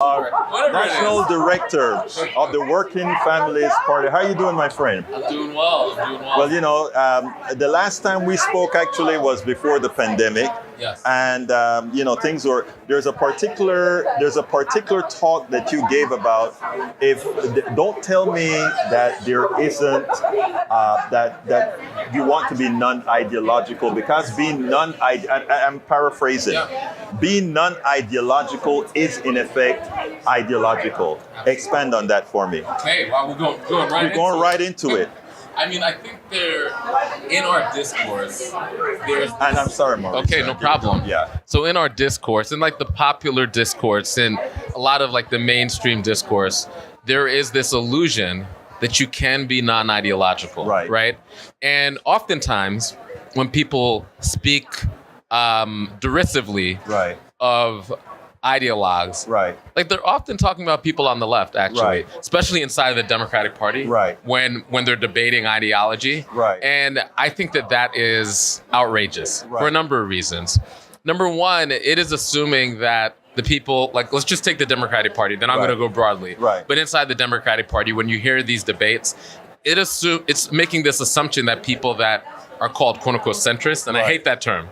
National Director of the Working Families Party. How are you doing, my friend? I'm doing well. Well, the last time we spoke actually was before the pandemic. Yes. And things were. There's a particular talk that you gave about don't tell me that there isn't that you want to be non-ideological, because being I'm paraphrasing. Yeah. Being non-ideological is in effect ideological. Expand on that for me. Okay, well, we're going right into it. I mean, I think in our discourse, there's... And I'm sorry, Maurice. Okay, no problem. Yeah. So in our discourse, in like the popular discourse, and a lot of like the mainstream discourse, there is this illusion that you can be non-ideological. Right? And oftentimes, when people speak derisively of ideologues, like they're often talking about people on the left, actually, especially inside of the Democratic Party, when they're debating ideology. And I think that is outrageous for a number of reasons. Number one, it is assuming that the people, like, let's just take the Democratic Party, then I'm going to go broadly. But inside the Democratic Party, when you hear these debates, it's making this assumption that people that are called quote unquote centrist, and I hate that term,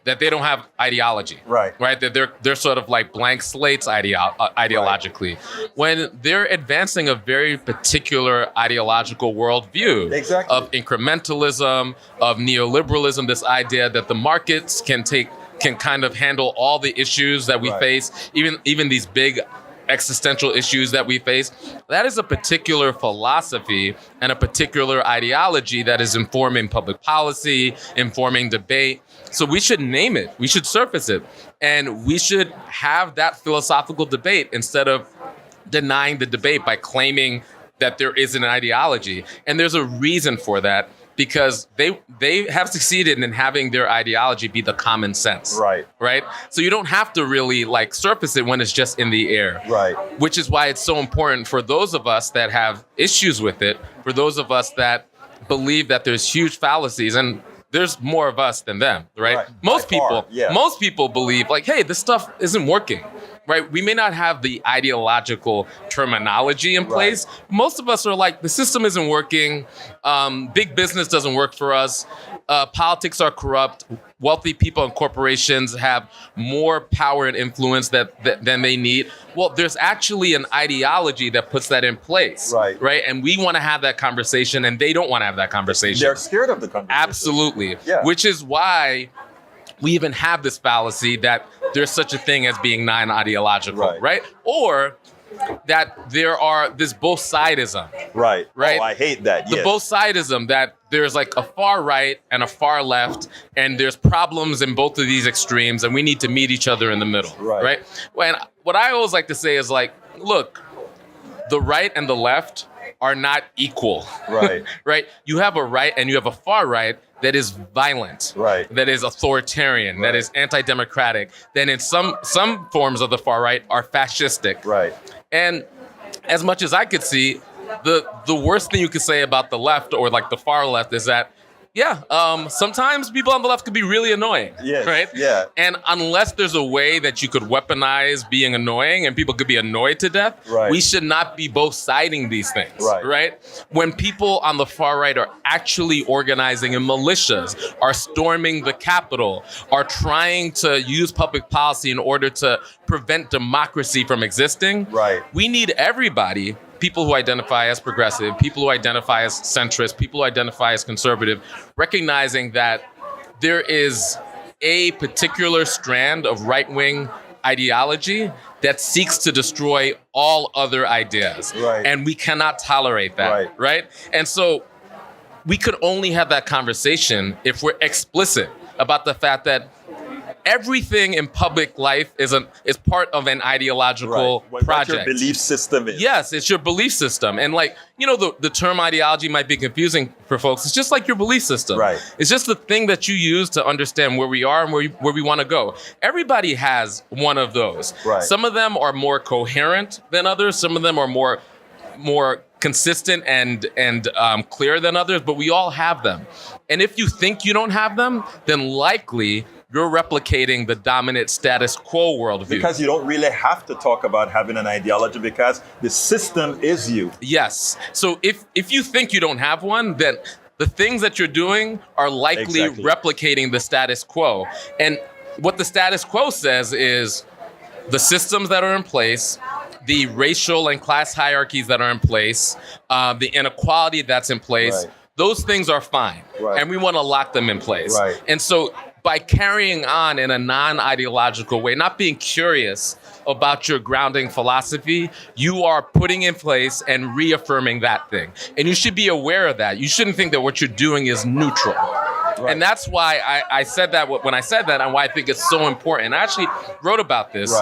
that they don't have ideology, that they're sort of like blank slates ideologically, when they're advancing a very particular ideological worldview of incrementalism, of neoliberalism, this idea that the markets can kind of handle all the issues that we face, even these big existential issues that we face. That is a particular philosophy and a particular ideology that is informing public policy, informing debate. So we should name it, we should surface it, and we should have that philosophical debate instead of denying the debate by claiming that there is an ideology. And there's a reason for that, because they have succeeded in having their ideology be the common sense. Right? So you don't have to really like surface it when it's just in the air. Which is why it's so important for those of us that have issues with it, for those of us that believe that there's huge fallacies, and there's more of us than them, right? Most people believe like, hey, this stuff isn't working. We may not have the ideological terminology in place. Most of us are like, the system isn't working. Big business doesn't work for us. Politics are corrupt. Wealthy people and corporations have more power and influence than they need. Well, there's actually an ideology that puts that in place. Right? And we want to have that conversation, and they don't want to have that conversation. They're scared of the conversation. Absolutely. Yeah. Which is why we even have this fallacy that there's such a thing as being non-ideological, right? Or that there are this both sidism. Right? Oh, I hate that. The both sidism, that there's like a far right and a far left, and there's problems in both of these extremes, and we need to meet each other in the middle. Right? When what I always like to say is like, look, the right and the left are not equal. Right? You have a right and you have a far right that is violent, that is authoritarian, that is anti-democratic, then in some forms of the far right are fascistic. And as much as I could see, the worst thing you could say about the left or like the far left is that, sometimes people on the left could be really annoying, right? Yeah. And unless there's a way that you could weaponize being annoying and people could be annoyed to death, we should not be both siding these things, right? When people on the far right are actually organizing in militias, are storming the Capitol, are trying to use public policy in order to prevent democracy from existing, we need everybody, people who identify as progressive, people who identify as centrist, people who identify as conservative, recognizing that there is a particular strand of right-wing ideology that seeks to destroy all other ideas. And we cannot tolerate that, right? And so we could only have that conversation if we're explicit about the fact that everything in public life is part of an ideological project. What your belief system is. Yes, it's your belief system. And like, the term ideology might be confusing for folks. It's just like your belief system. It's just the thing that you use to understand where we are and where we want to go. Everybody has one of those. Some of them are more coherent than others. Some of them are more consistent and clear than others, but we all have them. And if you think you don't have them, then likely you're replicating the dominant status quo worldview. Because you don't really have to talk about having an ideology because the system is you. Yes. So if you think you don't have one, then the things that you're doing are likely replicating the status quo. And what the status quo says is the systems that are in place, the racial and class hierarchies that are in place, the inequality that's in place, those things are fine. And we want to lock them in place. And so by carrying on in a non-ideological way, not being curious about your grounding philosophy, you are putting in place and reaffirming that thing. And you should be aware of that. You shouldn't think that what you're doing is neutral. And that's why I said that when I said that, and why I think it's so important. I actually wrote about this.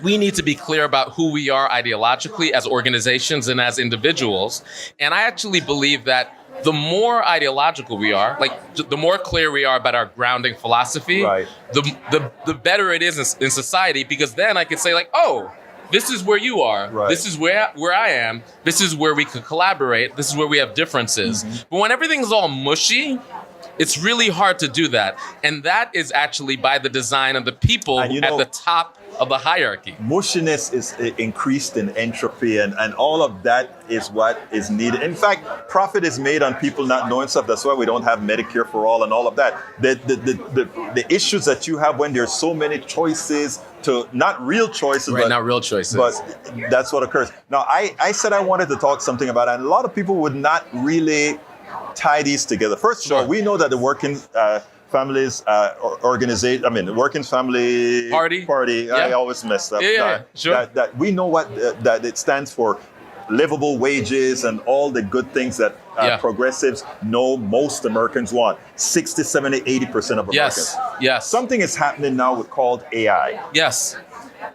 We need to be clear about who we are ideologically as organizations and as individuals. And I actually believe that the more ideological we are, like the more clear we are about our grounding philosophy, the better it is in society, because then I could say like, oh, this is where you are. This is where I am. This is where we could collaborate. This is where we have differences. But when everything's all mushy, it's really hard to do that. And that is actually by the design of the people at the top of the hierarchy. Mushiness is increased in entropy, and all of that is what is needed. In fact, profit is made on people not knowing stuff. That's why we don't have Medicare for all and all of that. The issues that you have when there's so many choices, to not real choices, not real choices, but that's what occurs. Now, I said I wanted to talk something about it, and a lot of people would not really tie these together. First of all, we know that the working families organization, the working family party. I always mess up. That we know what that it stands for. Livable wages and all the good things that progressives know most Americans want. 60, 70, 80% of Americans. Yes. Something is happening now called AI. Yes.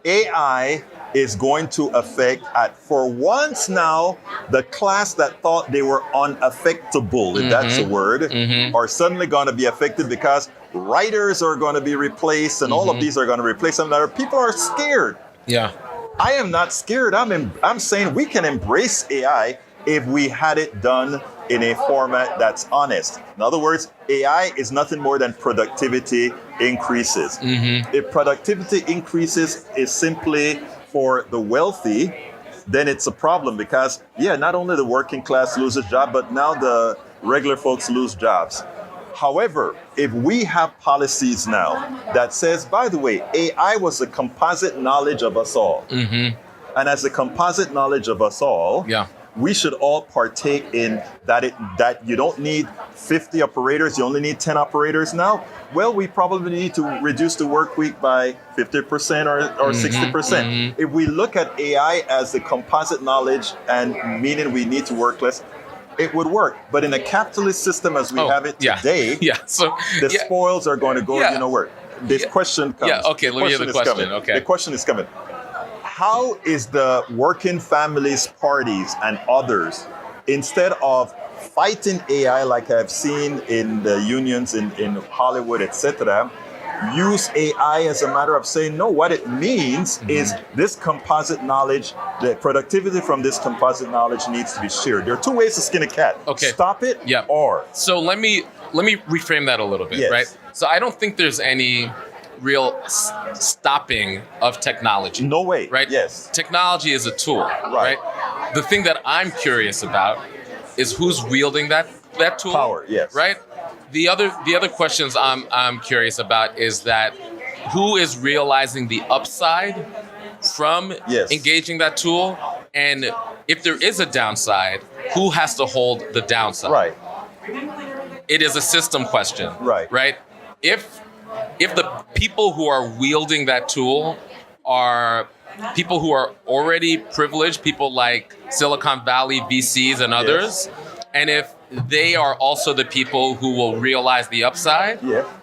AI is going to affect, for once now, the class that thought they were unaffectable, if that's a word, are suddenly going to be affected because writers are going to be replaced and all of these are going to replace them. People are scared. Yeah. I am not scared. I'm saying we can embrace AI if we had it done in a format that's honest. In other words, AI is nothing more than productivity increases. If productivity increases is simply for the wealthy, then it's a problem because, not only the working class loses job, but now the regular folks lose jobs. However, if we have policies now that says, by the way, AI was a composite knowledge of us all. And as a composite knowledge of us all, we should all partake in that you don't need 50 operators, you only need 10 operators now. Well, we probably need to reduce the work week by 50% or 60%. If we look at AI as the composite knowledge and meaning we need to work less, it would work. But in a capitalist system as we have it today, the spoils are going to go, where? This question comes. Let me hear the question. The question is coming. How is the working families parties and others, instead of fighting AI like I've seen in the unions in Hollywood, etc., use AI as a matter of saying, no, what it means is this composite knowledge, the productivity from this composite knowledge needs to be shared. There are two ways to skin a cat. Stop it or. So let me reframe that a little bit, right? So I don't think there's any real stopping of technology. No way. Right? Yes. Technology is a tool, right? The thing that I'm curious about is who's wielding that tool. Power, yes. Right? The other questions I'm curious about is that who is realizing the upside from engaging that tool, and if there is a downside, who has to hold the downside? Right. It is a system question. Right. If the people who are wielding that tool are people who are already privileged, people like Silicon Valley VCs and others, and if they are also the people who will realize the upside,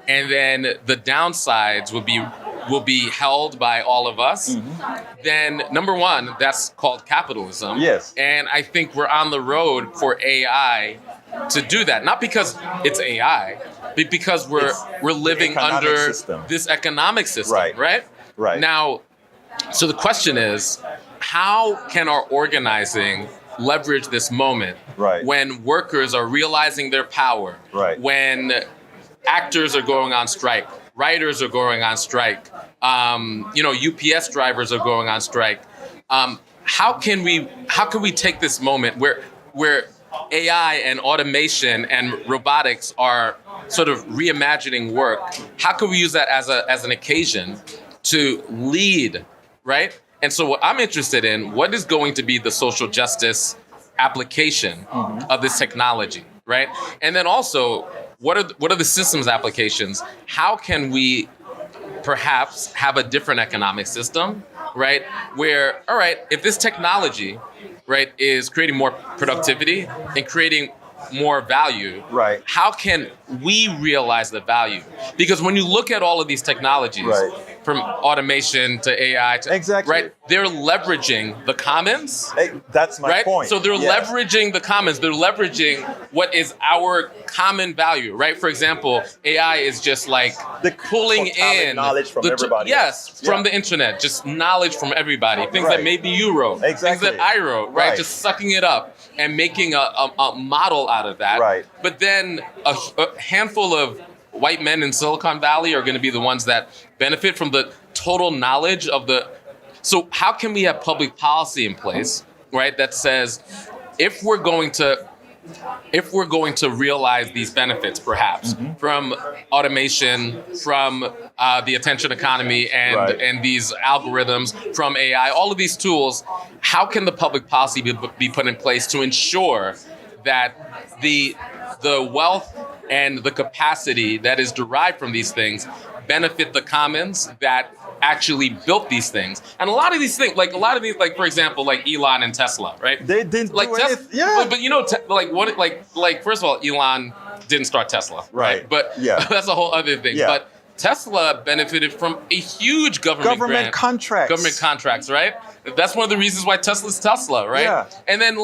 and then the downsides will be held by all of us, then number one, that's called capitalism. And I think we're on the road for AI to do that. Not because it's AI, but because we're living under this economic system, right? Now, so the question is, how can our organizing leverage this moment when workers are realizing their power, when actors are going on strike, writers are going on strike, UPS drivers are going on strike. How can we take this moment where AI and automation and robotics are sort of reimagining work? How can we use that as an occasion to lead, right? And so what I'm interested in, what is going to be the social justice application of this technology, right? And then also, what are the systems applications? How can we perhaps have a different economic system, right? Where, all right, if this technology, right, is creating more productivity and creating more value, right, how can we realize the value? Because when you look at all of these technologies, right, from automation to AI, right, they're leveraging the commons. That's my point. So they're leveraging the commons. They're leveraging what is our common value, right? For example, AI is just like pulling in knowledge from everybody. From the internet, just knowledge from everybody. Things that maybe you wrote, things that I wrote, right? Just sucking it up and making a model out of that. Right. But then a handful of white men in Silicon Valley are going to be the ones that benefit from the total knowledge of the. So how can we have public policy in place, right, that says if we're going to realize these benefits, perhaps from automation, from the attention economy, and these algorithms, from AI, all of these tools, how can the public policy be put in place to ensure that the wealth and the capacity that is derived from these things benefit the commons that actually built these things? And a lot of these things, like for example, like Elon and Tesla, right? They didn't like do anything. Yeah. But first of all, Elon didn't start Tesla, right? But that's a whole other thing. Yeah. But Tesla benefited from a huge government contracts, right? That's one of the reasons why Tesla's Tesla, right? Yeah. And then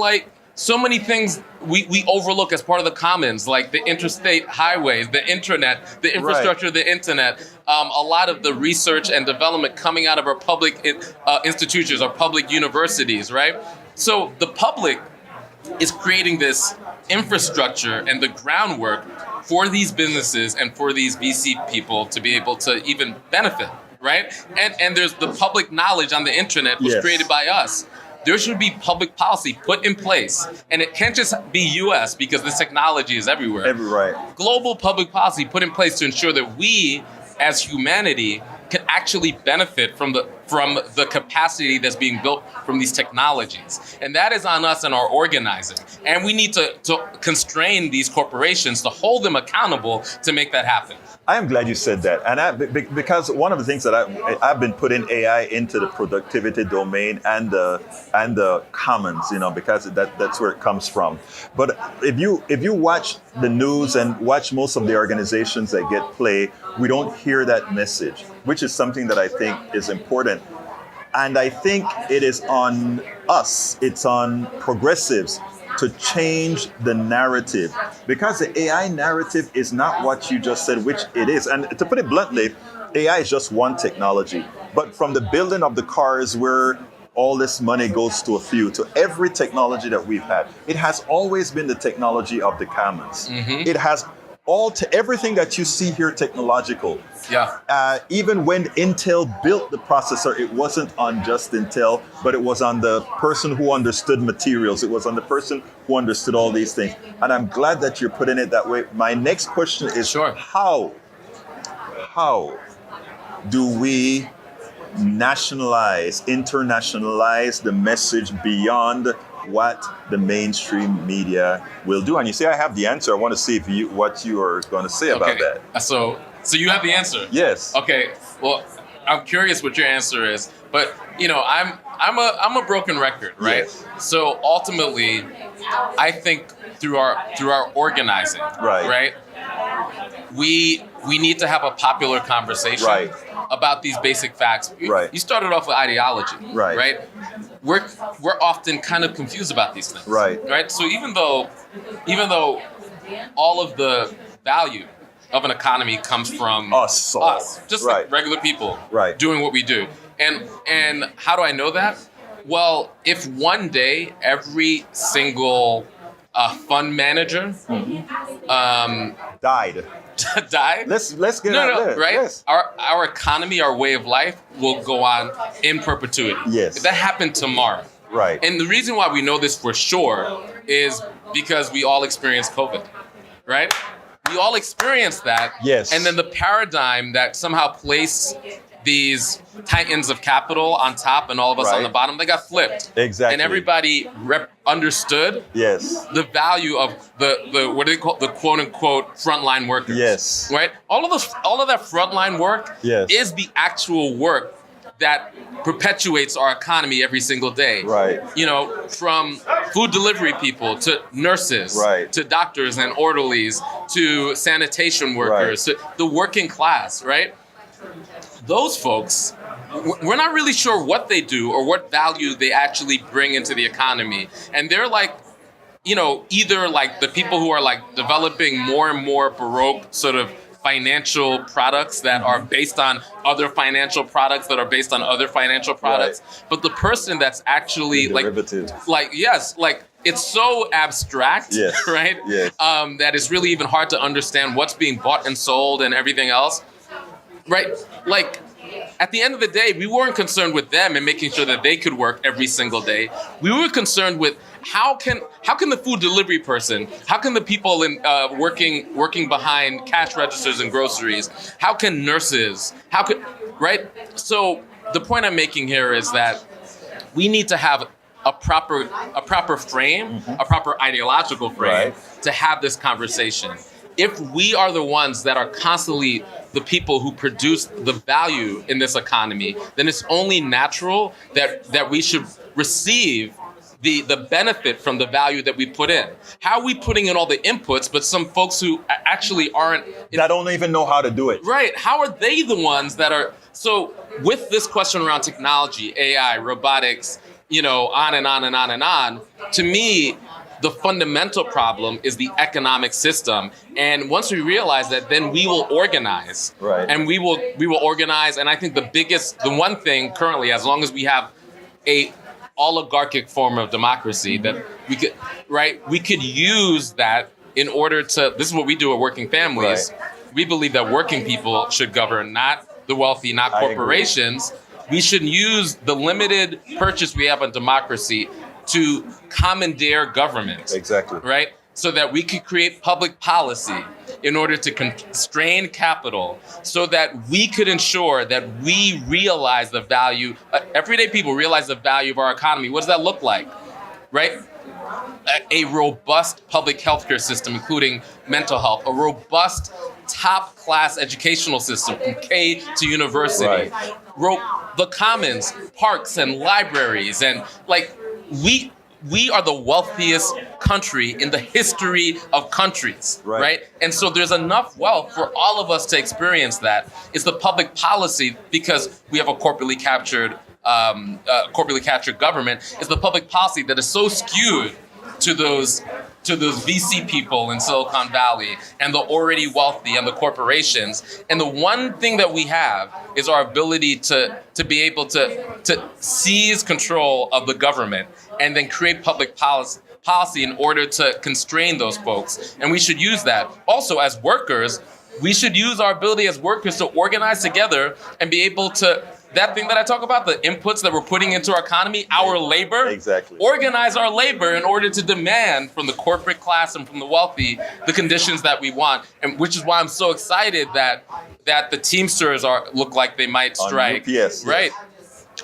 so many things we overlook as part of the commons, like the interstate highways, the internet, the infrastructure of the internet, a lot of the research and development coming out of our public institutions, our public universities, right? So the public is creating this infrastructure and the groundwork for these businesses and for these VC people to be able to even benefit, right? And there's the public knowledge on the internet was created by us. There should be public policy put in place, and it can't just be U.S. because this technology is everywhere. Global public policy put in place to ensure that we, as humanity, can actually benefit from the capacity that's being built from these technologies. And that is on us and our organizing. And we need to constrain these corporations to hold them accountable to make that happen. I am glad you said that, and because one of the things that I've been putting AI into the productivity domain and the commons, because that's where it comes from. But if you watch the news and watch most of the organizations that get play, we don't hear that message, which is something that I think is important. And I think it is on us, it's on progressives to change the narrative, because the AI narrative is not what you just said, which it is. And to put it bluntly, AI is just one technology. But from the building of the cars where all this money goes to a few, to every technology that we've had, it has always been the technology of the commons. It has everything that you see here technological. Even when Intel built the processor, it wasn't on just Intel, but it was on the person who understood materials. It was on the person who understood all these things. And I'm glad that you're putting it that way. My next question is, how do we internationalize the message beyond what the mainstream media will do? And you say I have the answer. I want to see what you are going to say about that. So you have the answer. Yes. Okay. Well, I'm curious what your answer is, but I'm a broken record, right? Yes. So ultimately, I think through our organizing, right? We need to have a popular conversation about these basic facts. You started off with ideology, right? We're often kind of confused about these things, right? So even though all of the value of an economy comes from us, just like regular people doing what we do. And how do I know that? Well, if one day every single a fund manager died. died. Let's get out there. Right? Yes. Our economy, our way of life will go on in perpetuity. Yes. If that happened tomorrow. Right. And the reason why we know this for sure is because we all experienced COVID, right? We all experienced that. Yes. And then the paradigm that somehow placed these titans of capital on top and all of us on the bottom, they got flipped. Exactly. And everybody understood the value of the what do they call the quote unquote frontline workers. Yes. Right? All of that frontline work is the actual work that perpetuates our economy every single day. Right. You know, from food delivery people to nurses, to doctors and orderlies, to sanitation workers, to the working class, right? Those folks, we're not really sure what they do or what value they actually bring into the economy. And they're like, you know, either like the people who are like developing more and more Baroque sort of financial products that are based on other financial products that are based on other financial products. But the person that's actually like it's so abstract, right? Yes. That it's really even hard to understand what's being bought and sold and everything else. Right? Like, at the end of the day, we weren't concerned with them and making sure that they could work every single day. We were concerned with how can the food delivery person, how can the people in working behind cash registers and groceries, how can nurses, right? So the point I'm making here is that we need to have a proper frame, a proper ideological frame to have this conversation. If we are the ones that are constantly the people who produce the value in this economy, then it's only natural that we should receive the benefit from the value that we put in. How are we putting in all the inputs, but some folks who actually aren't... that don't even know how to do it. Right. How are they the ones that are... So with this question around technology, AI, robotics, you know, on and on and on and on, to me, the fundamental problem is the economic system. And once we realize that, then we will organize. Right. And we will organize. And I think the one thing currently, as long as we have a oligarchic form of democracy, that we could use that in order to, this is what we do at Working Families. We believe that working people should govern, not the wealthy, not corporations. We should use the limited purchase we have on democracy to commandeer government. Exactly. Right? So that we could create public policy in order to constrain capital so that we could ensure that we realize the value, everyday people realize the value of our economy. What does that look like? Right? A robust public healthcare system, including mental health, a robust top-class educational system from K to university, the commons, parks and libraries, and like we are the wealthiest country in the history of countries, right? And so there's enough wealth for all of us to experience that. It's the public policy, because we have a corporately captured government. It's the public policy that is so skewed to those VC people in Silicon Valley and the already wealthy and the corporations. And the one thing that we have is our ability to be able to seize control of the government and then create public policy in order to constrain those folks. And we should use that. Also, as workers, we should use our ability as workers to organize together and be able to, that thing that I talk about, the inputs that we're putting into our economy, our labor, organize our labor in order to demand from the corporate class and from the wealthy the conditions that we want. And which is why I'm so excited that the Teamsters look like they might strike. On UPS, right?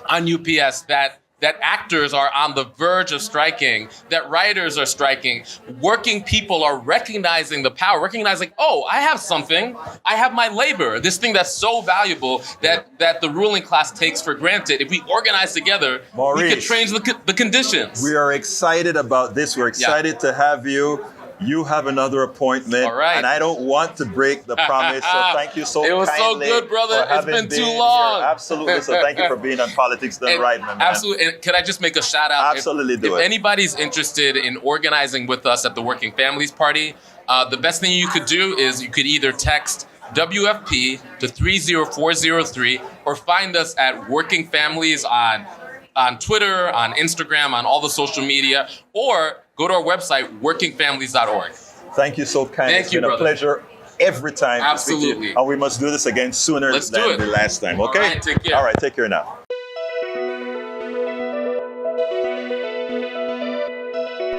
On UPS, that actors are on the verge of striking, that writers are striking, working people are recognizing the power, recognizing, oh, I have something, I have my labor, this thing that's so valuable that the ruling class takes for granted. If we organize together, Maurice, we can change the conditions. We are excited about this. We're excited to have you. You have another appointment, and I don't want to break the promise, so thank you so kindly. It was so good, brother. It's been too long. Here. Absolutely, so thank you for being on Politics Done Right, my man. Absolutely, and can I just make a shout out? Absolutely, do it. If anybody's interested in organizing with us at the Working Families Party, the best thing you could do is you could either text WFP to 30403 or find us at Working Families on on Twitter, on Instagram, on all the social media, or go to our website, workingfamilies.org. Thank you so kindly. Thank you, been brother. A pleasure every time. Absolutely. And we must do this again sooner Let's than do it. the last time. Okay? All right, take care. All right, take care now.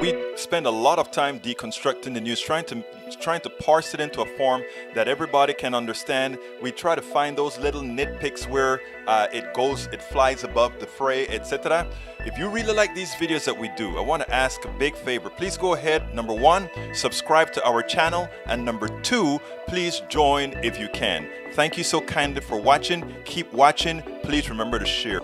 We spend a lot of time deconstructing the news, trying to parse it into a form that everybody can understand. We try to find those little nitpicks where it flies above the fray, etc. If you really like these videos that we do, I want to ask a big favor. Please go ahead, number 1, subscribe to our channel, and number 2, please join if you can. Thank you so kindly for watching. Keep watching. Please remember to share.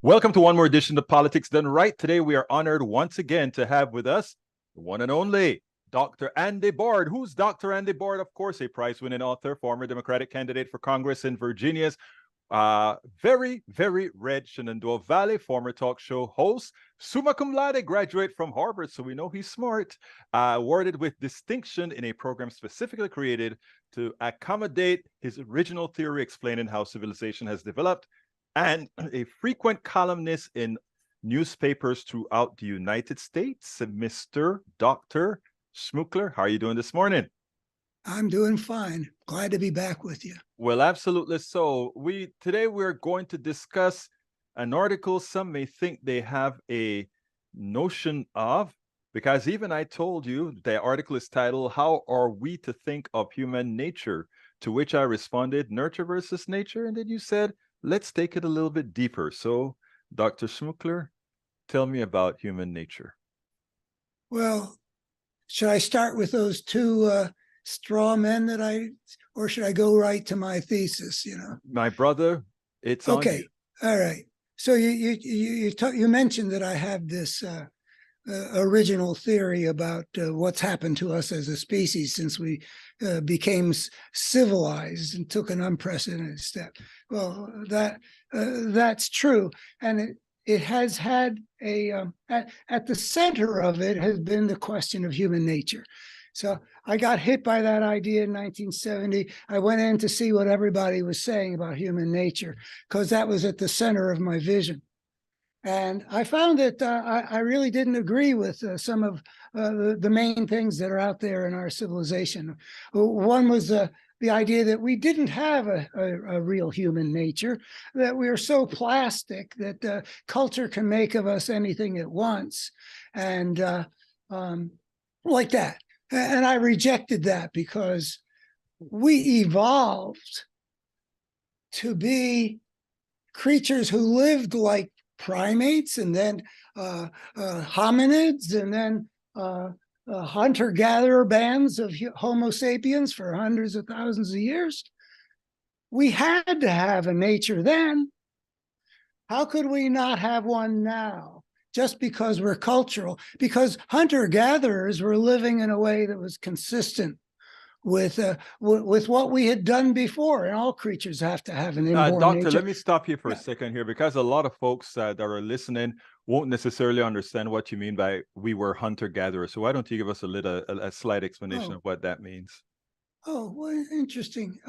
Welcome to one more edition of Politics Done Right. Today we are honored once again to have with us the one and only Dr. Andy Bard. Who's Dr. Andy Bard? Of course, a prize-winning author, former Democratic candidate for Congress in Virginia's very, very red Shenandoah Valley, former talk show host, summa cum laude graduate from Harvard, so we know he's smart, awarded with distinction in a program specifically created to accommodate his original theory explaining how civilization has developed, and a frequent columnist in newspapers throughout the United States, Mr. Dr. Schmookler. How are you doing this morning? I'm doing fine. Glad to be back with you. Well, absolutely so. Today we're going to discuss an article some may think they have a notion of, because even I told you the article is titled, "How Are We to Think of Human Nature?" To which I responded, nurture versus nature. And then you said, let's take it a little bit deeper. So, Dr. Schmookler, tell me about human nature. Well, should I start with those two straw men or should I go right to my thesis? My brother, it's okay. On you. All right. So you mentioned that I have this original theory about what's happened to us as a species since we became civilized and took an unprecedented step. Well, that's true, and it has had at the center of it has been the question of human nature. So I got hit by that idea in 1970. I went in to see what everybody was saying about human nature because that was at the center of my vision. And I found that I really didn't agree with some of the main things that are out there in our civilization. One was the idea that we didn't have a real human nature, that we are so plastic that culture can make of us anything it wants, and like that. And I rejected that because we evolved to be creatures who lived like primates, and then hominids, and then hunter-gatherer bands of Homo sapiens for hundreds of thousands of years. We had to have a nature then. How could we not have one now? Just because we're cultural, because hunter-gatherers were living in a way that was consistent with what we had done before, and all creatures have to have an inborn Doctor, nature. let me stop you for a second here, because a lot of folks that are listening won't necessarily understand what you mean by we were hunter-gatherers. So why don't you give us a slight explanation of what that means? Oh, well, interesting.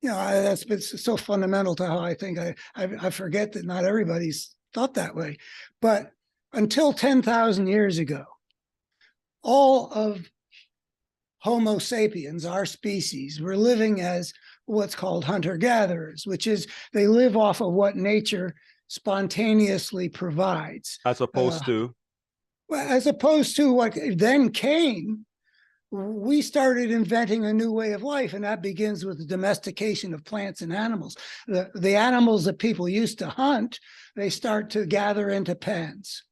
That's been so fundamental to how I think. I forget that not everybody's thought that way. But until 10,000 years ago, all of Homo sapiens, our species, were living as what's called hunter-gatherers, which is they live off of what nature spontaneously provides. As opposed to? Well, as opposed to what then came, we started inventing a new way of life, and that begins with the domestication of plants and animals. The animals that people used to hunt, they start to gather into pens.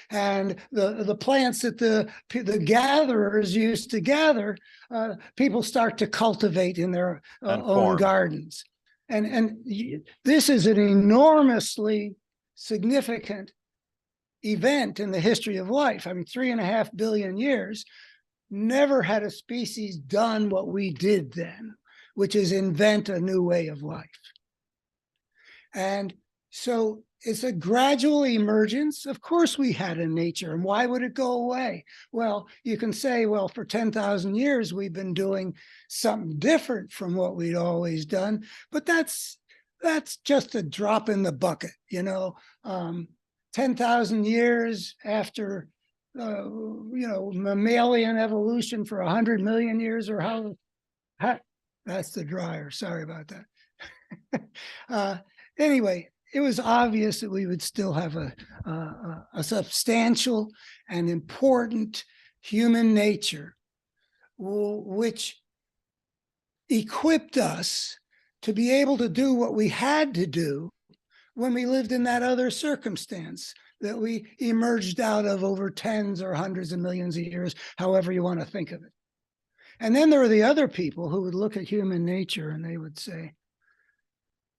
And the plants that the gatherers used to gather, people start to cultivate in their own gardens. And this is an enormously significant event in the history of life. I mean, 3.5 billion years, never had a species done what we did then, which is invent a new way of life. And so it's a gradual emergence. Of course, we had a nature, and why would it go away? Well, you can say, well, for 10,000 years, we've been doing something different from what we'd always done, but that's just a drop in the bucket, 10,000 years after, mammalian evolution for 100 million years, or how that's the dryer. Sorry about that. Anyway, it was obvious that we would still have a substantial and important human nature, which equipped us to be able to do what we had to do when we lived in that other circumstance that we emerged out of over tens or hundreds of millions of years, however you want to think of it. And then there were the other people who would look at human nature and they would say,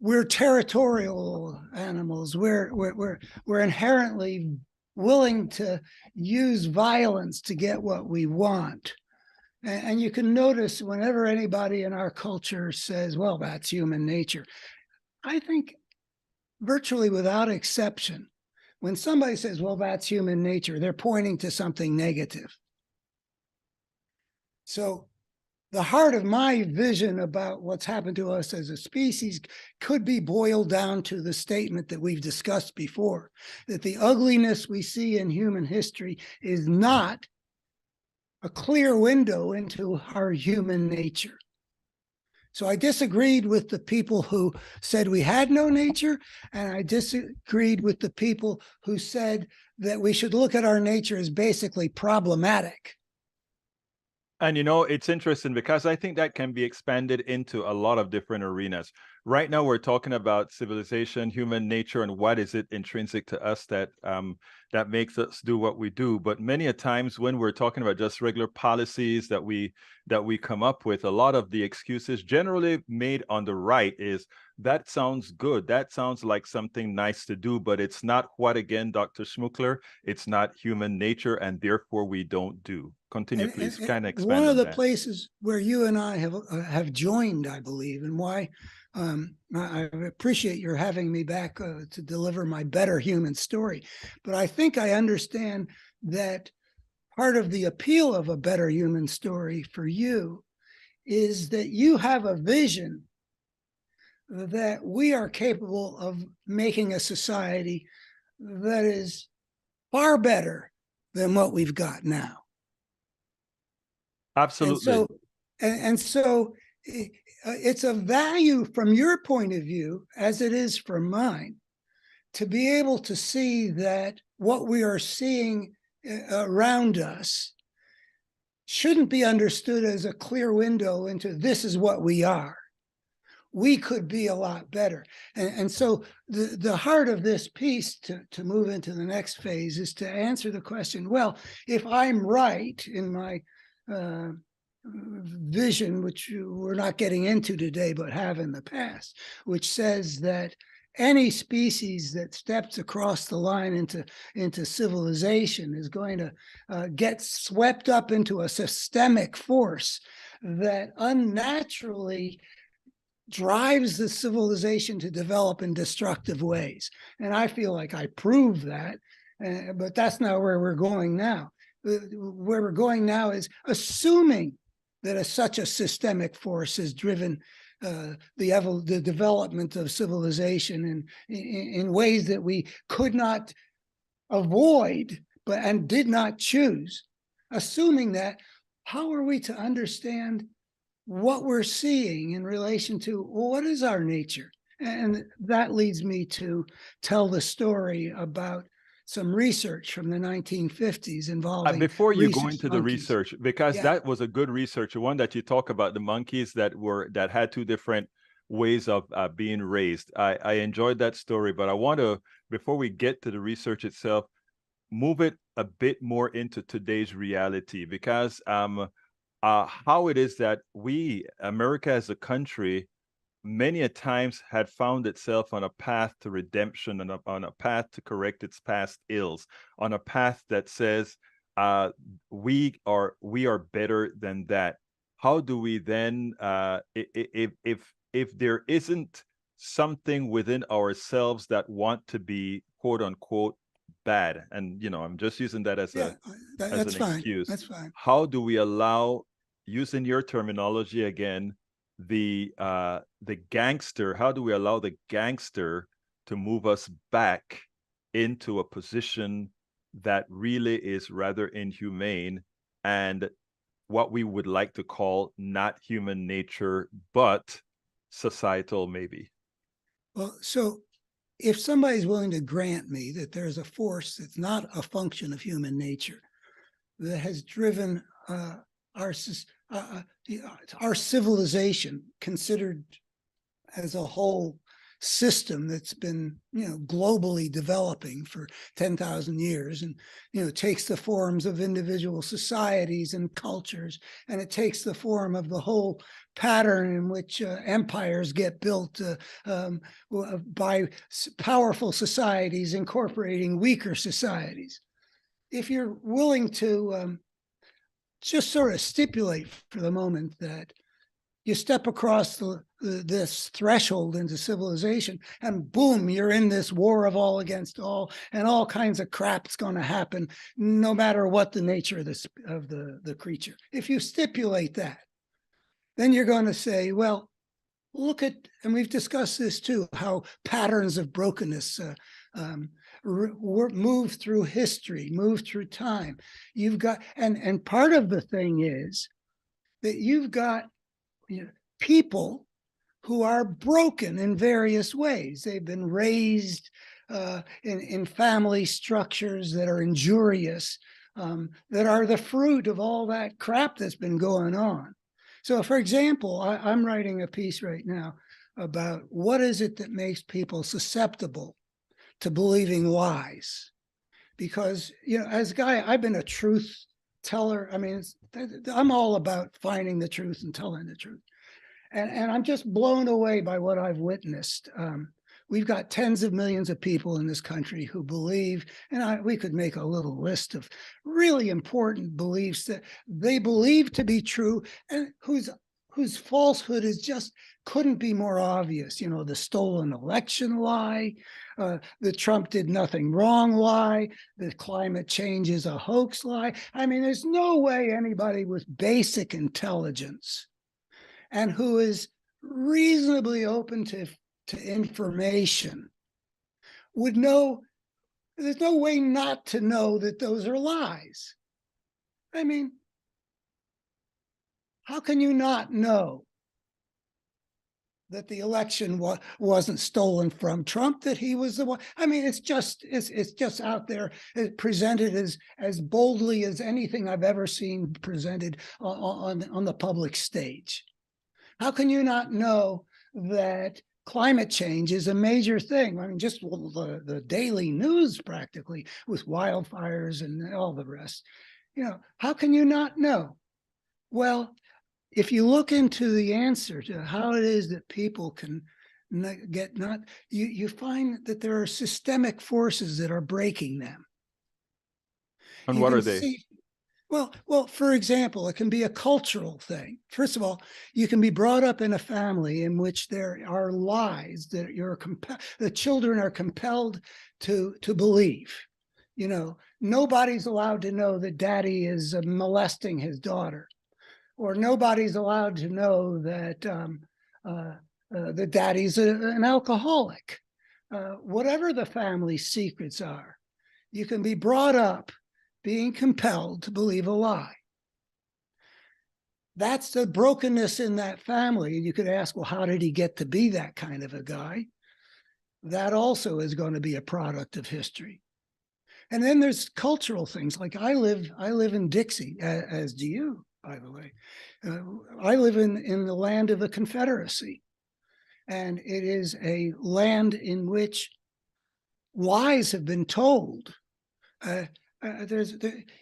we're territorial animals. We're inherently willing to use violence to get what we want. And you can notice whenever anybody in our culture says, well, that's human nature, I think virtually without exception, when somebody says, well, that's human nature, they're pointing to something negative. So the heart of my vision about what's happened to us as a species could be boiled down to the statement that we've discussed before, that the ugliness we see in human history is not a clear window into our human nature. So I disagreed with the people who said we had no nature, and I disagreed with the people who said that we should look at our nature as basically problematic. And it's interesting because I think that can be expanded into a lot of different arenas. Right now, we're talking about civilization, human nature, and what is it intrinsic to us that makes us do what we do. But many a times when we're talking about just regular policies that we come up with, a lot of the excuses generally made on the right is, that sounds good. That sounds like something nice to do, but it's not what, again, Dr. Schmookler, it's not human nature, and therefore we don't do. Continue, please. Kind of expand on that. One of the places where you and I have joined, I believe, and why I appreciate your having me back to deliver my better human story. But I think I understand that part of the appeal of a better human story for you is that you have a vision that we are capable of making a society that is far better than what we've got now. Absolutely. And so it's a value from your point of view, as it is from mine, to be able to see that what we are seeing around us shouldn't be understood as a clear window into this is what we are. We could be a lot better. And so the heart of this piece, to move into the next phase, is to answer the question, well, if I'm right in my vision, which we're not getting into today, but have in the past, which says that any species that steps across the line into civilization is going to get swept up into a systemic force that unnaturally drives the civilization to develop in destructive ways. And I feel like I proved that, but that's not where we're going now. Where we're going now is assuming that such a systemic force has driven the development of civilization in ways that we could not avoid and did not choose. Assuming that, how are we to understand what we're seeing in relation to, well, what is our nature? And that leads me to tell the story about some research from the 1950s involving before you go into the research, because yeah, that was a good research, the one that you talk about, the monkeys that had two different ways of being raised. I enjoyed that story, but I want to, before we get to the research itself, move it a bit more into today's reality, because how it is that America as a country, many a times had found itself on a path to redemption and on a path to correct its past ills, on a path that says we are better than that. How do we then, if there isn't something within ourselves that want to be quote unquote bad. And I'm just using that as that's an fine. excuse. That's fine. How do we allow, using your terminology again, the gangster? How do we allow the gangster to move us back into a position that really is rather inhumane and what we would like to call not human nature, but societal maybe? Well, so if somebody's willing to grant me that there's a force that's not a function of human nature that has driven our civilization, considered as a whole system that's been globally developing for 10,000 years, and takes the forms of individual societies and cultures, and it takes the form of the whole pattern in which empires get built by powerful societies incorporating weaker societies. If you're willing to just sort of stipulate for the moment that you step across this threshold into civilization, and boom, you're in this war of all against all, and all kinds of crap's going to happen, no matter what the nature of the creature. If you stipulate that, then you're going to say, well, look at, and we've discussed this too, how patterns of brokenness move through history, move through time. You've got, and part of the thing is that you've got people who are broken in various ways. They've been raised in family structures that are injurious, that are the fruit of all that crap that's been going on. So, for example, I'm writing a piece right now about what is it that makes people susceptible to believing lies. Because, as a guy, I've been a truth teller. I mean, I'm all about finding the truth and telling the truth. And I'm just blown away by what I've witnessed. We've got tens of millions of people in this country who believe, and we could make a little list of really important beliefs that they believe to be true, and whose falsehood is just couldn't be more obvious. The stolen election lie, the Trump did nothing wrong lie, the climate change is a hoax lie. I mean, there's no way anybody with basic intelligence and who is reasonably open to information would know. There's no way not to know that those are lies. I mean, how can you not know that the election wasn't stolen from Trump, that he was the one? I mean, it's just out there, presented as boldly as anything I've ever seen presented on the public stage. How can you not know that climate change is a major thing? I mean, just the daily news practically with wildfires and all the rest. How can you not know? Well, if you look into the answer to how it is that people can you find that there are systemic forces that are breaking them. And what are they? Well, for example, it can be a cultural thing. First of all, you can be brought up in a family in which there are lies that the children are compelled to believe. Nobody's allowed to know that daddy is molesting his daughter, or nobody's allowed to know that that daddy's an alcoholic. Whatever the family secrets are, you can be brought up being compelled to believe a lie. That's the brokenness in that family. And you could ask, well, how did he get to be that kind of a guy? That also is going to be a product of history. And then there's cultural things. Like I live in Dixie, as do you, by the way. I live in the land of the Confederacy. And it is a land in which lies have been told.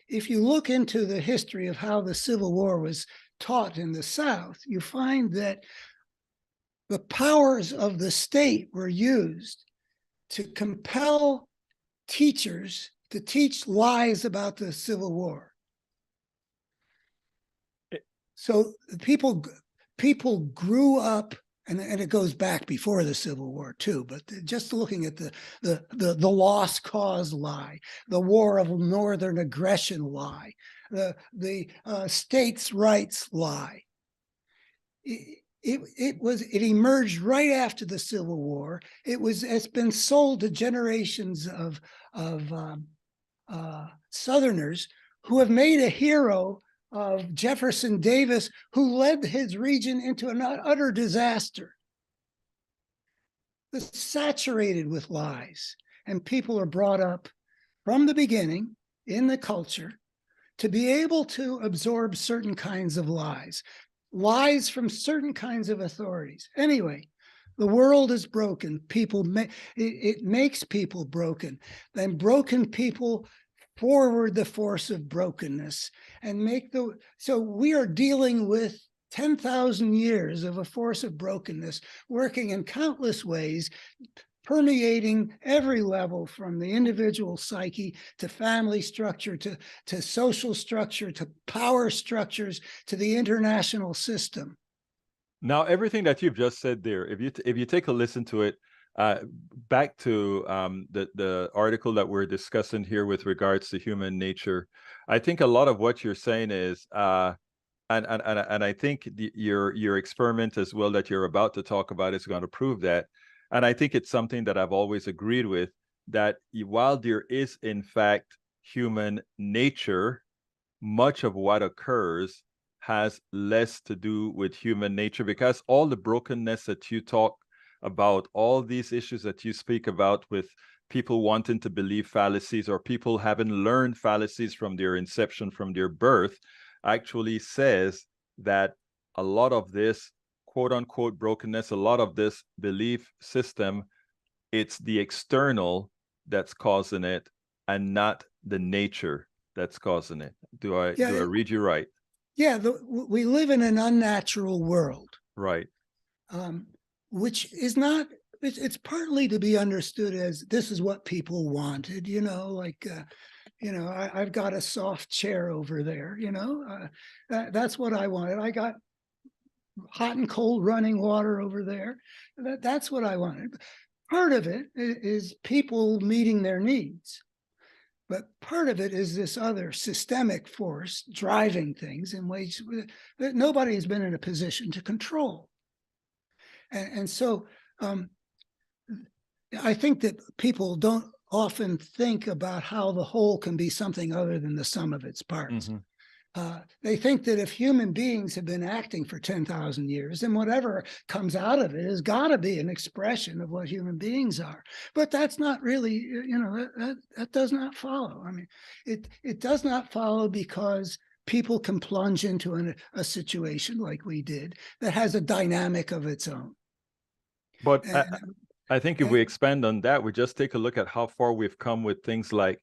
If you look into the history of how the Civil War was taught in the South, you find that the powers of the state were used to compel teachers to teach lies about the Civil War. So people grew up and it goes back before the Civil War too, but just looking at the lost cause lie, the war of northern aggression lie, the states' rights lie. It emerged right after the Civil War. It's been sold to generations of Southerners who have made a hero of Jefferson Davis, who led his region into an utter disaster. It's saturated with lies, and people are brought up from the beginning in the culture to be able to absorb certain kinds of lies from certain kinds of authorities. Anyway, the world is broken. It makes people broken. Then broken people forward the force of brokenness and so we are dealing with 10,000 years of a force of brokenness working in countless ways, permeating every level, from the individual psyche to family structure to social structure to power structures to the international system. Now, everything that you've just said there, if you take a listen to it, back to the article that we're discussing here with regards to human nature, I think a lot of what you're saying is, and I think your experiment as well that you're about to talk about is going to prove that. And I think it's something that I've always agreed with, that while there is in fact human nature, much of what occurs has less to do with human nature, because all the brokenness that you talk about, all these issues that you speak about with people wanting to believe fallacies or people having learned fallacies from their inception, from their birth, actually says that a lot of this quote unquote brokenness, a lot of this belief system, it's the external that's causing it and not the nature that's causing it. Do I read you right? Yeah, we live in an unnatural world. Right. Which is not, it's partly to be understood as this is what people wanted, like, I've got a soft chair over there, that's what I wanted. I got hot and cold running water over there. That's what I wanted. Part of it is people meeting their needs. But part of it is this other systemic force driving things in ways that nobody has been in a position to control. And so I think that people don't often think about how the whole can be something other than the sum of its parts. Mm-hmm. They think that if human beings have been acting for 10,000 years, then whatever comes out of it has got to be an expression of what human beings are. But that's not really, that does not follow. I mean, it does not follow, because people can plunge into a situation like we did that has a dynamic of its own. But I think if we expand on that, we just take a look at how far we've come with things like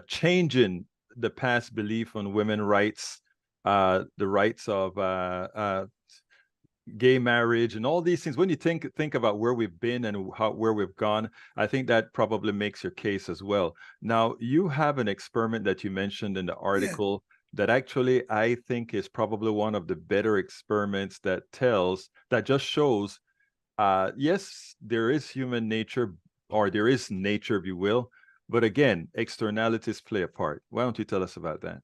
changing the past belief on women's rights, the rights of gay marriage, and all these things. When you think about where we've been and where we've gone, I think that probably makes your case as well. Now, you have an experiment that you mentioned in the article that actually I think is probably one of the better experiments that just shows, yes, there is human nature, or there is nature, if you will, but again, externalities play a part. Why don't you tell us about that?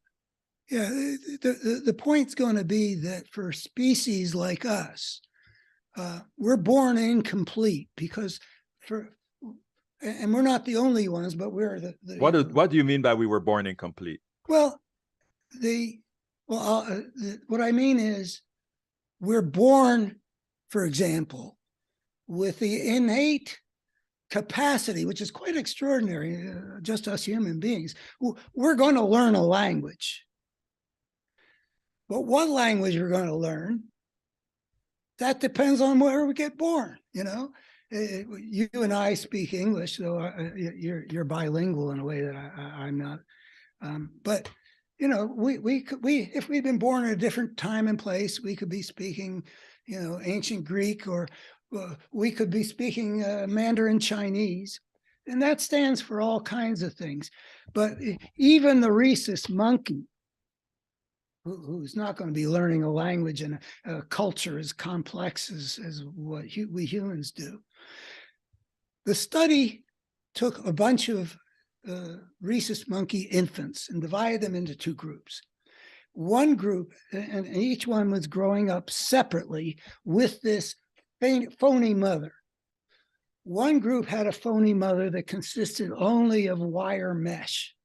Yeah, the point's going to be that for species like us, we're born incomplete because and we're not the only ones, but we're the what do you mean by we were born incomplete? Well, what I mean is we're born, for example, with the innate capacity, which is quite extraordinary, just us human beings. We're going to learn a language. But what language we're going to learn, that depends on where we get born, You and I speak English, though you're bilingual in a way that I'm not. But we if we'd been born at a different time and place, we could be speaking, ancient Greek, or we could be speaking Mandarin Chinese, and that stands for all kinds of things. But even the rhesus monkey who's not going to be learning a language and a culture as complex as what we humans do. The study took a bunch of rhesus monkey infants and divided them into two groups. One group, and each one was growing up separately with this phony mother. One group had a phony mother that consisted only of wire mesh.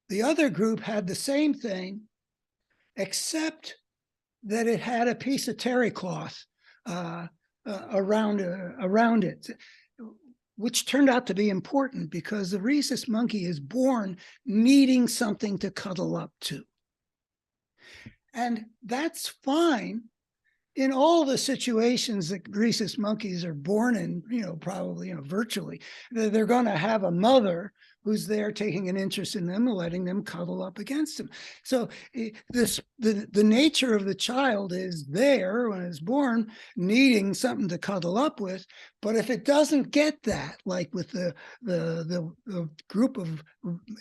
The other group had the same thing, except that it had a piece of terry cloth around it, which turned out to be important because the rhesus monkey is born needing something to cuddle up to. And that's fine in all the situations that rhesus monkeys are born in, probably, virtually. They're going to have a mother who's there taking an interest in them and letting them cuddle up against them. So the nature of the child is there when it's born, needing something to cuddle up with. But if it doesn't get that, like with the group of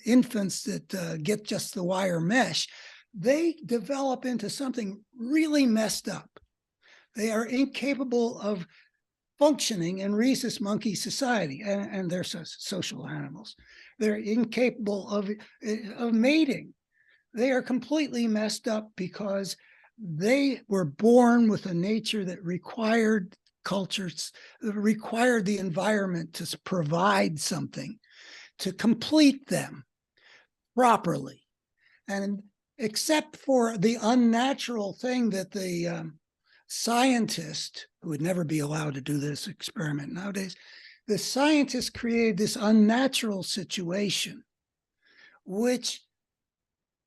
infants that get just the wire mesh, they develop into something really messed up. They are incapable of functioning in rhesus monkey society, and they're social animals. They're incapable of mating. They are completely messed up because they were born with a nature that required cultures, required the environment to provide something to complete them properly. And except for the unnatural thing that the scientist, who would never be allowed to do this experiment nowadays, the scientist created this unnatural situation, which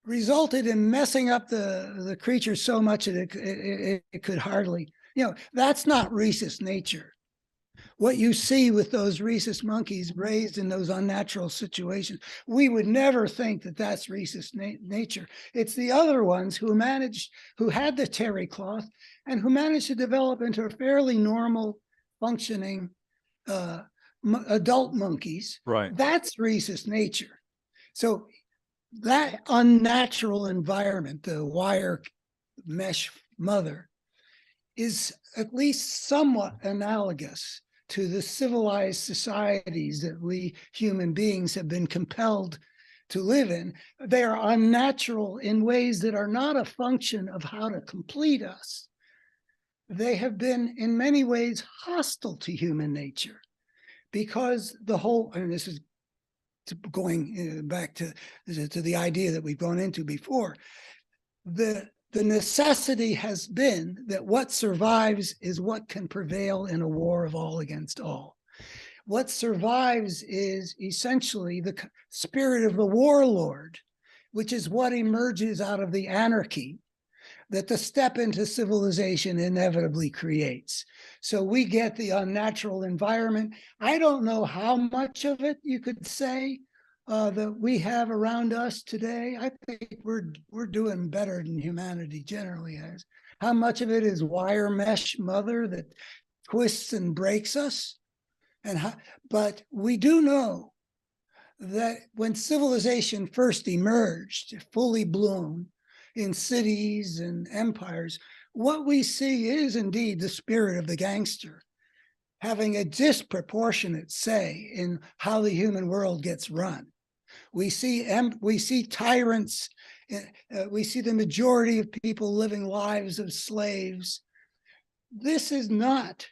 resulted in messing up the creature so much that it could hardly, that's not rhesus nature. What you see with those rhesus monkeys raised in those unnatural situations, we would never think that that's rhesus nature. It's the other ones who had the terry cloth and who managed to develop into a fairly normal functioning adult monkeys. Right. That's rhesus nature. So that unnatural environment, the wire mesh mother, is at least somewhat analogous to the civilized societies that we human beings have been compelled to live in. They are unnatural in ways that are not a function of how to complete us. They have been in many ways hostile to human nature because and this is going back to the idea that we've gone into before, the necessity has been that what survives is what can prevail in a war of all against all. What survives is essentially the spirit of the warlord, which is what emerges out of the anarchy that the step into civilization inevitably creates. So we get the unnatural environment. I don't know how much of it you could say that we have around us today. I think we're doing better than humanity generally has. How much of it is wire mesh mother that twists and breaks us? But we do know that when civilization first emerged, fully bloomed in cities and empires, what we see is indeed the spirit of the gangster having a disproportionate say in how the human world gets run. We see tyrants. We see the majority of people living lives of slaves. This is not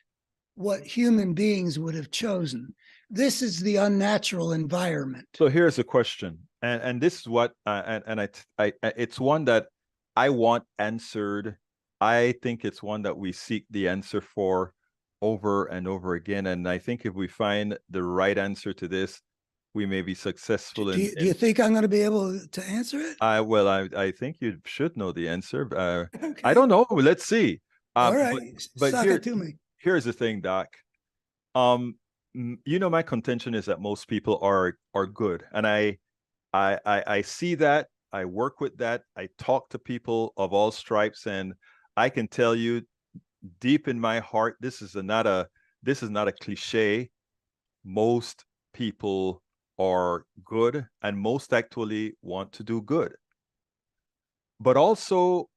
what human beings would have chosen. This is the unnatural environment. So here's a question, and this is what, it's one that I want answered. I think it's one that we seek the answer for over and over again, and I think if we find the right answer to this, we may be successful. Do you think I'm going to be able to answer it? I think you should know the answer. Okay. I don't know. Let's see. All right, but suck it to me. Here's the thing, Doc. My contention is that most people are good, and I see that. I work with that. I talk to people of all stripes, and I can tell you, deep in my heart, this is not a cliche. Most people are good, and most actually want to do good. But also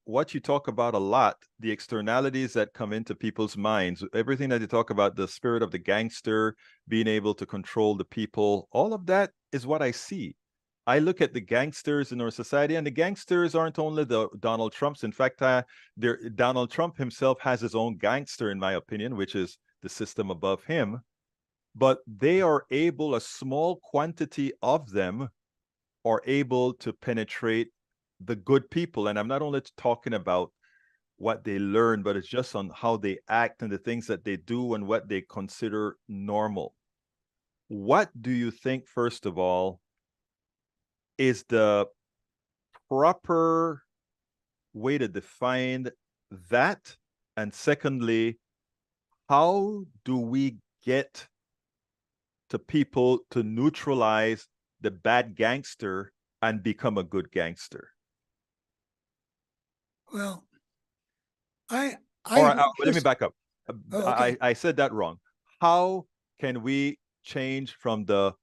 what you talk about a lot, the externalities that come into people's minds, everything that you talk about, the spirit of the gangster, being able to control the people, all of that is what I see. I look at the gangsters in our society, and the gangsters aren't only the Donald Trumps. In fact, Donald Trump himself has his own gangster, in my opinion, which is the system above him. But they are able, a small quantity of them are able to penetrate the good people. And I'm not only talking about what they learn, but it's just on how they act and the things that they do and what they consider normal. What do you think, first of all, is the proper way to define that? And secondly, how do we get to people to neutralize the bad gangster and become a good gangster? Well, let me back up. Oh, okay. I said that wrong. How can we change from the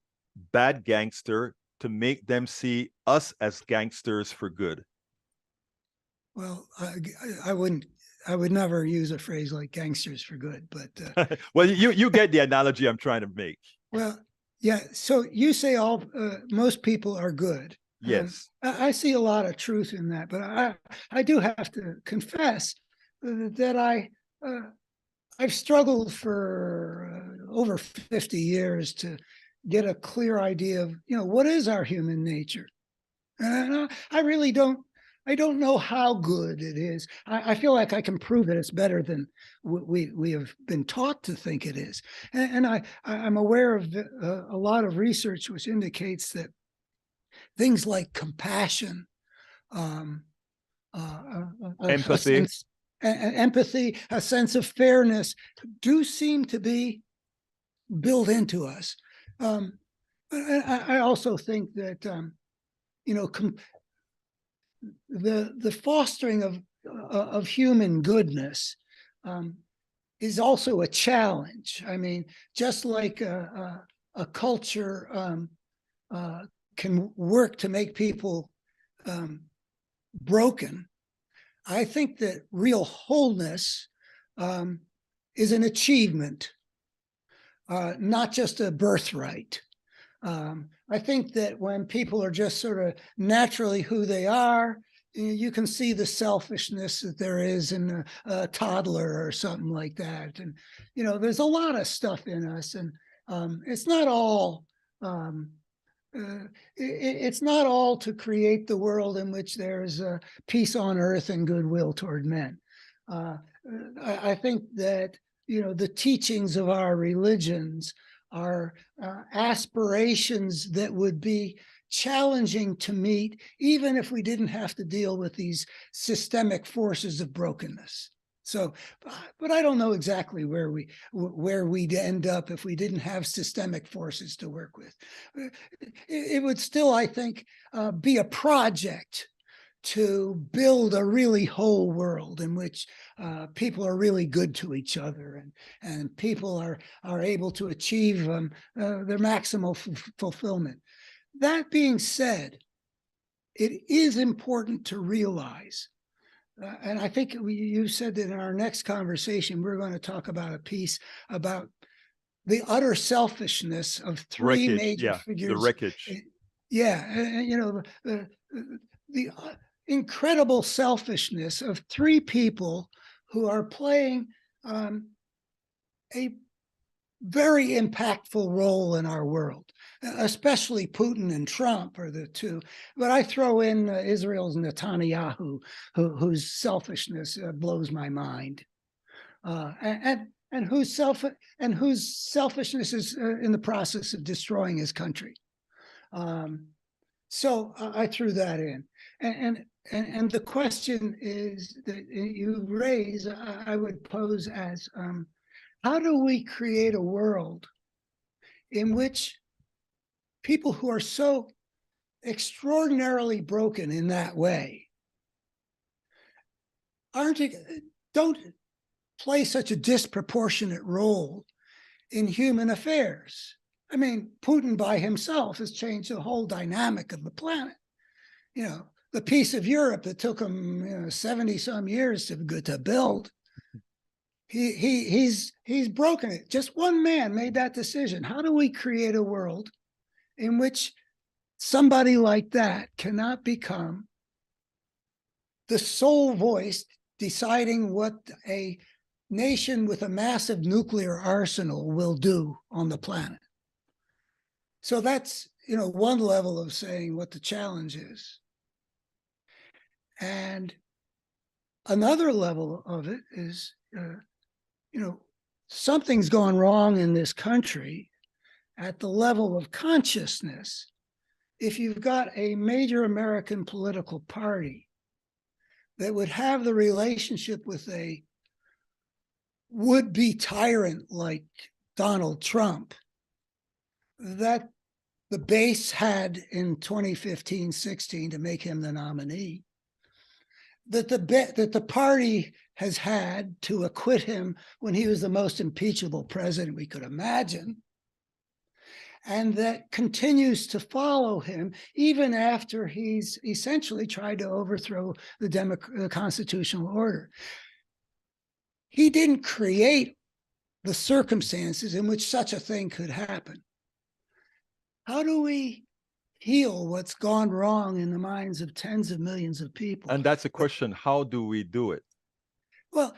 bad gangster to make them see us as gangsters for good? Well, I would never use a phrase like gangsters for good, but well, you get the analogy I'm trying to make. Well, yeah. So you say most people are good. Yes. I see a lot of truth in that, but I do have to confess that I've struggled for over 50 years to get a clear idea of, what is our human nature? And I really don't. I don't know how good it is. I feel like I can prove it. It's better than we have been taught to think it is. And I'm aware of a lot of research which indicates that things like compassion, empathy, empathy, a sense of fairness do seem to be built into us. I also think that, the fostering of human goodness is also a challenge. I mean, just like a culture can work to make people broken, I think that real wholeness is an achievement, not just a birthright. I think that when people are just sort of naturally who they are, you can see the selfishness that there is in a toddler or something like that. And, there's a lot of stuff in us, and it's not all it's not all to create the world in which there's peace on earth and goodwill toward men. I think that, the teachings of our religions are aspirations that would be challenging to meet, even if we didn't have to deal with these systemic forces of brokenness. So, but I don't know exactly where we'd end up if we didn't have systemic forces to work with. It would still, I think, be a project to build a really whole world in which people are really good to each other, and people are able to achieve their maximal fulfillment. That being said, it is important to realize, and I think you said that in our next conversation, we're going to talk about a piece about the utter selfishness of three major figures. The wreckage. Yeah, the incredible selfishness of three people who are playing a very impactful role in our world, especially Putin and Trump are the two. But I throw in Israel's Netanyahu, whose selfishness blows my mind, and whose selfishness is in the process of destroying his country. So I threw that in, and the question is that you raise, I would pose as, how do we create a world in which people who are so extraordinarily broken in that way don't play such a disproportionate role in human affairs? I mean, Putin by himself has changed the whole dynamic of the planet. the piece of Europe that took him 70 some years to build. He's broken it. Just one man made that decision. How do we create a world in which somebody like that cannot become the sole voice deciding what a nation with a massive nuclear arsenal will do on the planet? So that's, one level of saying what the challenge is. And another level of it is, something's gone wrong in this country at the level of consciousness. If you've got a major American political party that would have the relationship with a would-be tyrant like Donald Trump that the base had in 2015-16 to make him the nominee, that the party has had to acquit him when he was the most impeachable president we could imagine, and that continues to follow him even after he's essentially tried to overthrow the constitutional order. He didn't create the circumstances in which such a thing could happen. How do we heal what's gone wrong in the minds of tens of millions of people? And that's a question, how do we do it? Well,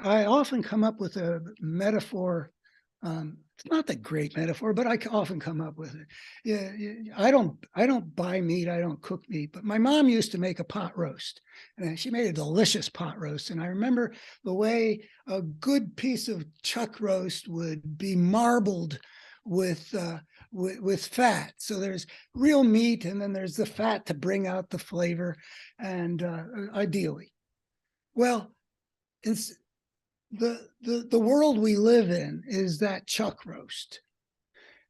I often come up with a metaphor. It's not the great metaphor, but I often come up with it. Yeah, I don't buy meat. I don't cook meat. But my mom used to make a pot roast, and she made a delicious pot roast. And I remember the way a good piece of chuck roast would be marbled with fat. So there's real meat, and then there's the fat to bring out the flavor, and ideally. Well, it's the world we live in is that chuck roast.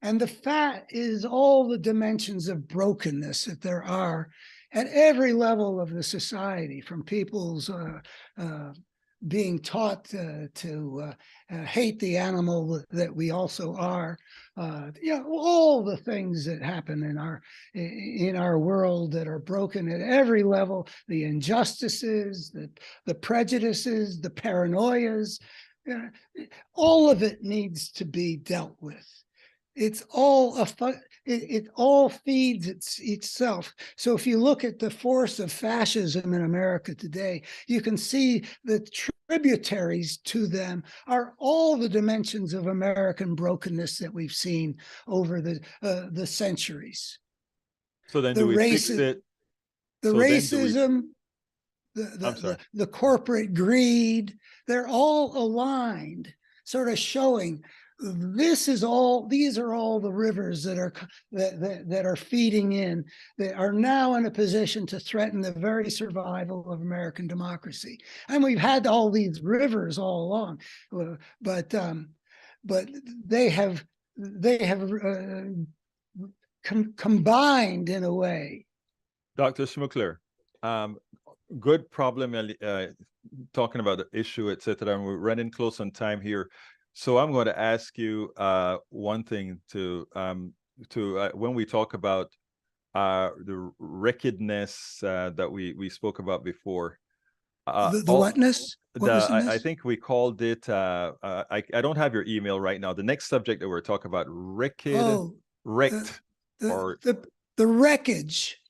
And the fat is all the dimensions of brokenness that there are at every level of the society, from people's being taught to hate the animal that we also are, all the things that happen in our world that are broken at every level, the injustices, the prejudices, the paranoias, all of it needs to be dealt with. It's all it all feeds itself. So if you look at the force of fascism in America today, you can see the tributaries to them are all the dimensions of American brokenness that we've seen over the centuries. So then do we fix it? The racism, the corporate greed, they're all aligned, sort of showing these are all the rivers that are feeding in, that are now in a position to threaten the very survival of American democracy. And we've had all these rivers all along, but they have combined in a way. Dr. Schmookler, good problem talking about the issue, etc. And we're running close on time here. So I'm going to ask you one thing to when we talk about the wickedness that we spoke about before. The whatness? I think we called it, I don't have your email right now. The next subject that we're talking about, the wreckage.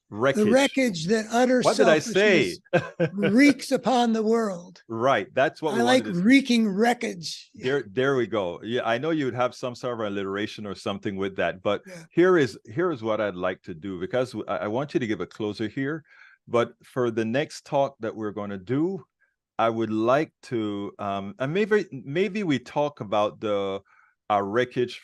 The wreckage that utter selfishness wreaks upon the world. Right. That's what I like wreaking wreckage. There we go. Yeah, I know you would have some sort of alliteration or something with that, but here is what I'd like to do, because I want you to give a closer here. But for the next talk that we're going to do, I would like to, and maybe we talk about the wreckage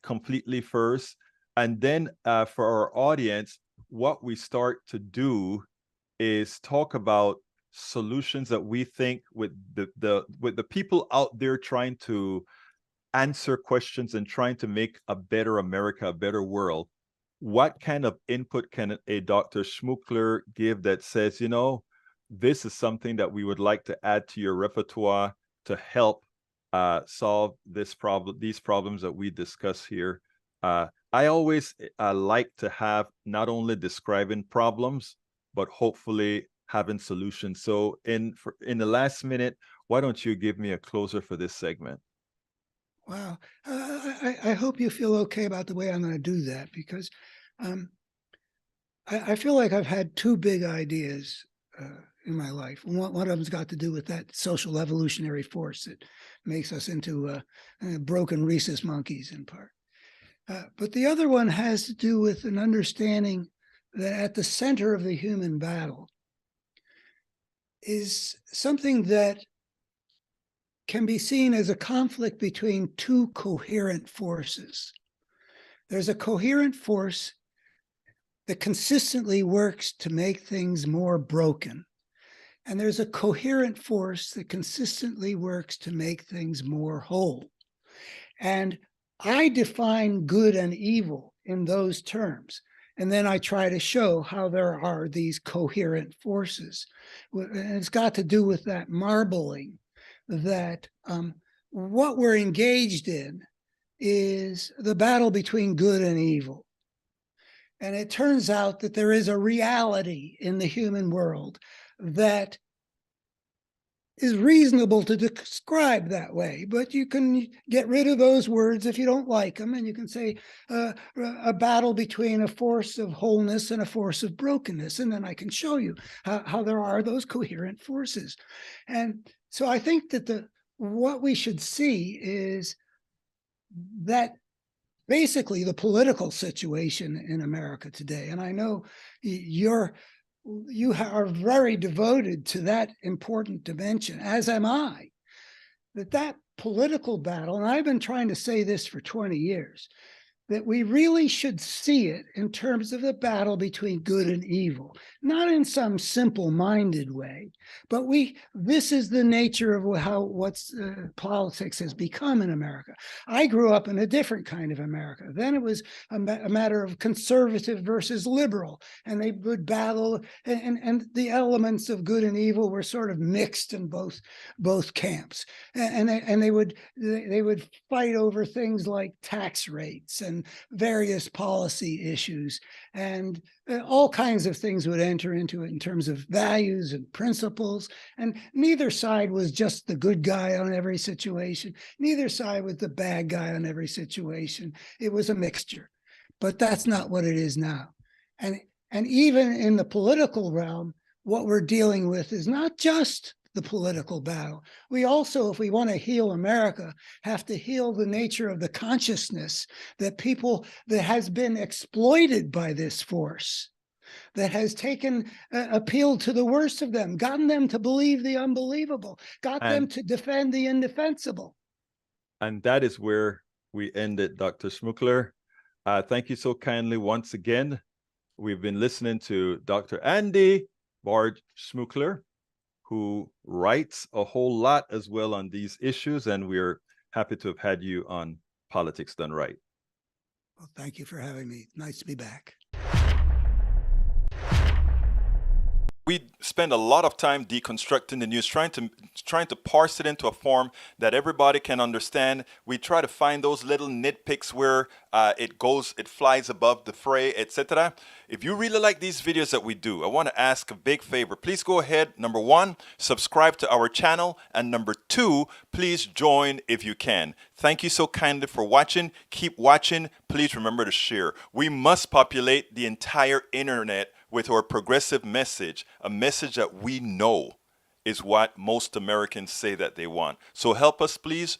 completely first, and then for our audience, what we start to do is talk about solutions that we think with the people out there trying to answer questions and trying to make a better America, a better world. What kind of input can a Dr. Schmookler give that says, this is something that we would like to add to your repertoire to help solve these problems that we discuss here. I always like to have not only describing problems, but hopefully having solutions. So in the last minute, why don't you give me a closer for this segment? Wow. I hope you feel okay about the way I'm going to do that, because I feel like I've had two big ideas in my life. One of them's got to do with that social evolutionary force that makes us into broken rhesus monkeys in part. But the other one has to do with an understanding that at the center of the human battle is something that can be seen as a conflict between two coherent forces. There's a coherent force that consistently works to make things more broken. And there's a coherent force that consistently works to make things more whole. And I define good and evil in those terms. And then I try to show how there are these coherent forces. And it's got to do with that marbling that what we're engaged in is the battle between good and evil. And it turns out that there is a reality in the human world that is reasonable to describe that way, but you can get rid of those words if you don't like them, and you can say a battle between a force of wholeness and a force of brokenness, and then I can show you how there are those coherent forces. And so I think that what we should see is that basically the political situation in America today, and I know you are very devoted to that important dimension, as am I, that political battle, and I've been trying to say this for 20 years, that we really should see it in terms of the battle between good and evil, not in some simple-minded way, but this is the nature of how politics has become in America. I grew up in a different kind of America. Then it was a matter of conservative versus liberal, and they would battle, and the elements of good and evil were sort of mixed in both camps, and they would fight over things like tax rates and various policy issues, and all kinds of things would enter into it in terms of values and principles. And neither side was just the good guy on every situation. Neither side was the bad guy on every situation. It was a mixture. But that's not what it is now. And even in the political realm, what we're dealing with is not just the political battle. We also, if we want to heal America, have to heal the nature of the consciousness that has been exploited by this force, that has appealed to the worst of them, gotten them to believe the unbelievable, got them to defend the indefensible. And that is where we end it, Dr. Schmookler. Thank you so kindly once again. We've been listening to Dr. Andy Schmookler, who writes a whole lot as well on these issues, and we're happy to have had you on Politics Done Right. Well, thank you for having me. Nice to be back. We spend a lot of time deconstructing the news, trying to parse it into a form that everybody can understand. We try to find those little nitpicks where it flies above the fray, etc. If you really like these videos that we do, I want to ask a big favor. Please go ahead, number one, subscribe to our channel, and number two, please join if you can. Thank you so kindly for watching. Keep watching. Please remember to share. We must populate the entire internet with our progressive message, a message that we know is what most Americans say that they want. So help us, please.